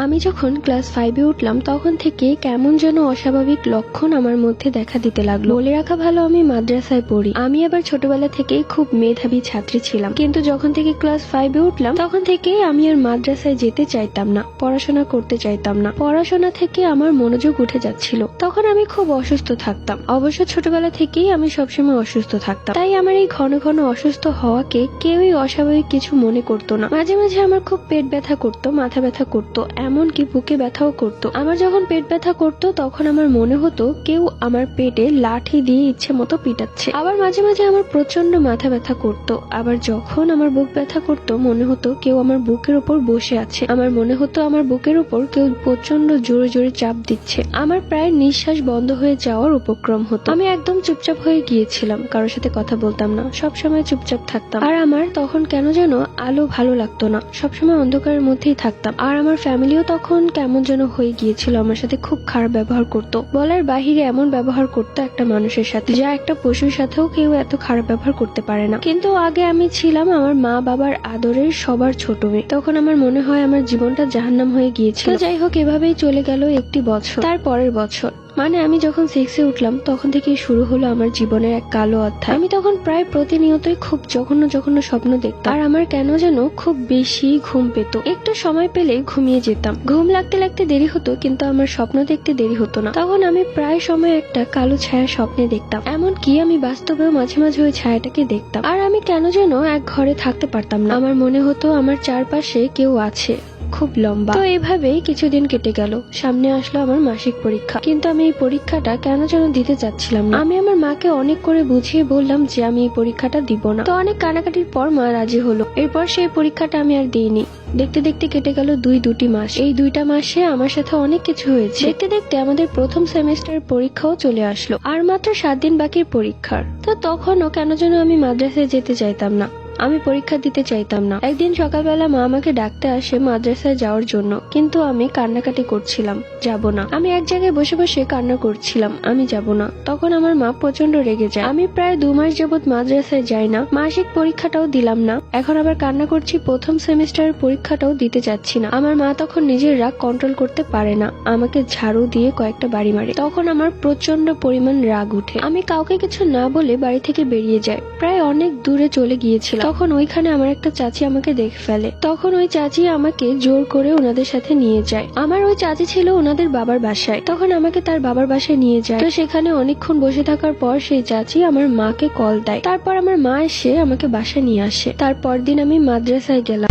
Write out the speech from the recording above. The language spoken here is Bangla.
আমি যখন ক্লাস 5-এ উঠলাম তখন থেকে কেমন যেন অস্বাভাবিক লক্ষণ আমার মধ্যে দেখা দিতে লাগলো। বলে রাখা ভালো, আমি মাদ্রাসায় পড়ি। আমি আবার ছোটবেলা থেকেই খুব মেধাবী ছাত্রী ছিলাম, কিন্তু যখন থেকে ক্লাস 5-এ উঠলাম তখন থেকেই আমি আর মাদ্রাসায় যেতে চাইতাম না, পড়াশোনা করতে চাইতাম না। পড়াশোনা থেকে আমার মনোযোগ উঠে যাচ্ছিল। তখন আমি খুব অসুস্থ থাকতাম। অবশ্য ছোটবেলা থেকেই আমি সবসময় অসুস্থ থাকতাম, তাই আমার এই ঘন ঘন অসুস্থ হওয়াকে কেউই অস্বাভাবিক কিছু মনে করতো না। মাঝে মাঝে আমার খুব পেট ব্যথা করতো, মাথা ব্যথা করতো, এমনকি বুকে ব্যথাও করতো। আমার যখন পেট ব্যথা করতো তখন আমার মনে হতো কেউ আমার পেটে লাঠি দিয়ে ইচ্ছে মতো পিটাচ্ছে। আবার মাঝে মাঝে আমার প্রচন্ড মাথা ব্যথা করতো। আবার যখন আমার বুক ব্যথা করতো মনে হতো কেউ আমার বুকের উপর বসে আছে। আমার মনে হতো আমার বুকের উপর কেউ প্রচন্ড জোরে জোরে চাপ দিচ্ছে। আমার প্রায় নিঃশ্বাস বন্ধ হয়ে যাওয়ার উপক্রম হতো। আমি একদম চুপচাপ হয়ে গিয়েছিলাম, কারোর সাথে কথা বলতাম না, সবসময় চুপচাপ থাকতাম। আর আমার তখন কেন যেন আলো ভালো লাগতো না, সবসময় অন্ধকারের মধ্যেই থাকতাম। আর আমার ফ্যামিলিও তখন কেমন যেন হয়ে গিয়েছিল, আমার সাথে খুব খারাপ ব্যবহার করতো। বলার বাহিরে এমন ব্যবহার করতো একটা মানুষের সাথে, যা একটা পশুর সাথেও কেউ এত খারাপ ব্যবহার করতে পারে না। কিন্তু আগে আমি ছিলাম আমার মা বাবার আদরের সবার ছোট মেয়ে। তখন আমার মনে হয় আমার জীবনটা জাহান্নাম হয়ে গিয়েছিল। যাই হোক, এভাবেই চলে গেল একটি বছর। তার পরের বছর মানে আমি যখন 6-এ উঠলাম তখন থেকেই শুরু হলো আমার জীবনের এক কালো অধ্যায়। আমি তখন প্রায় প্রতিনিয়তই খুব জঘন্য জঘন্য স্বপ্ন দেখতাম। আর আমার কেন যেন খুব বেশি ঘুম পেত। একটু সময় পেলেই ঘুমিয়ে যেতাম। ঘুম লাগতে লাগতে দেরি হতো, কিন্তু আমার স্বপ্ন দেখতে দেরি হতো না। তখন আমি প্রায় সময় একটা কালো ছায়া স্বপ্নে দেখতাম। এমনকি আমি বাস্তবেও মাঝে মাঝে ওই ছায়াটাকে দেখতাম। আর আমি কেন যেন এক ঘরে থাকতে পারতাম না। আমার মনে হতো আমার চারপাশে কেউ আছে, খুব লম্বা। তো এইভাবেই কিছুদিন কেটে গেল। সামনে আসলো আমার মাসিক পরীক্ষা, কিন্তু আমি এই পরীক্ষাটা কেন যেন দিতে চাচ্ছিলাম না। আমি আমার মাকে অনেক করে বুঝিয়ে বললাম যে আমি এই পরীক্ষাটা দিব না। তো অনেক কানাকাটির পর মা রাজি হলো। এরপর সেই পরীক্ষাটা আমি আর দিইনি। দেখতে দেখতে কেটে গেল দুটি মাস। এই 2টা মাসে আমার সাথে অনেক কিছু হয়েছে। দেখতে দেখতে আমাদের প্রথম সেমিস্টার পরীক্ষাও চলে আসলো, আর মাত্র 7 দিন বাকির পরীক্ষার। তো তখনও কেন যেন আমি মাদ্রাসায় যেতে চাইতাম না, আমি পরীক্ষা দিতে চাইতাম না। একদিন সকালবেলা মা আমাকে ডাকতে আসে মাদ্রাসায় যাওয়ার জন্য, কিন্তু আমি কান্নাকাটি করছিলাম, যাব না। আমি এক জায়গায় বসে বসে কান্না করছিলাম, আমি যাব না। তখন আমার মা প্রচন্ড রেগে যায়। আমি প্রায় 2 মাস যাবৎ মাদ্রাসায় যাই না, মাসিক পরীক্ষাটাও দিলাম না, এখন আবার কান্না করছি, প্রথম সেমিস্টারের পরীক্ষাটাও দিতে চাচ্ছি না। আমার মা তখন নিজের রাগ কন্ট্রোল করতে পারে না, আমাকে ঝাড়ু দিয়ে কয়েকটা বাড়ি মারে। তখন আমার প্রচন্ড পরিমাণ রাগ উঠে। আমি কাউকে কিছু না বলে বাড়ি থেকে বেরিয়ে যাই। প্রায় অনেক দূরে চলে গিয়েছিলাম। তখন ওইখানে আমার একটা চাচি আমাকে দেখে ফেলে। তখন ওই চাচি আমাকে জোর করে ওনাদের সাথে নিয়ে যায়। আমার ওই চাচি ছিল ওনাদের বাবার বাসায়। তখন আমাকে তার বাবার বাসায় নিয়ে যায়। তো সেখানে অনেকক্ষণ বসে থাকার পর সেই চাচি আমার মাকে কল দেয়। তারপর আমার মা এসে আমাকে বাসায় নিয়ে আসে। তারপর দিন আমি মাদ্রাসায় গেলাম।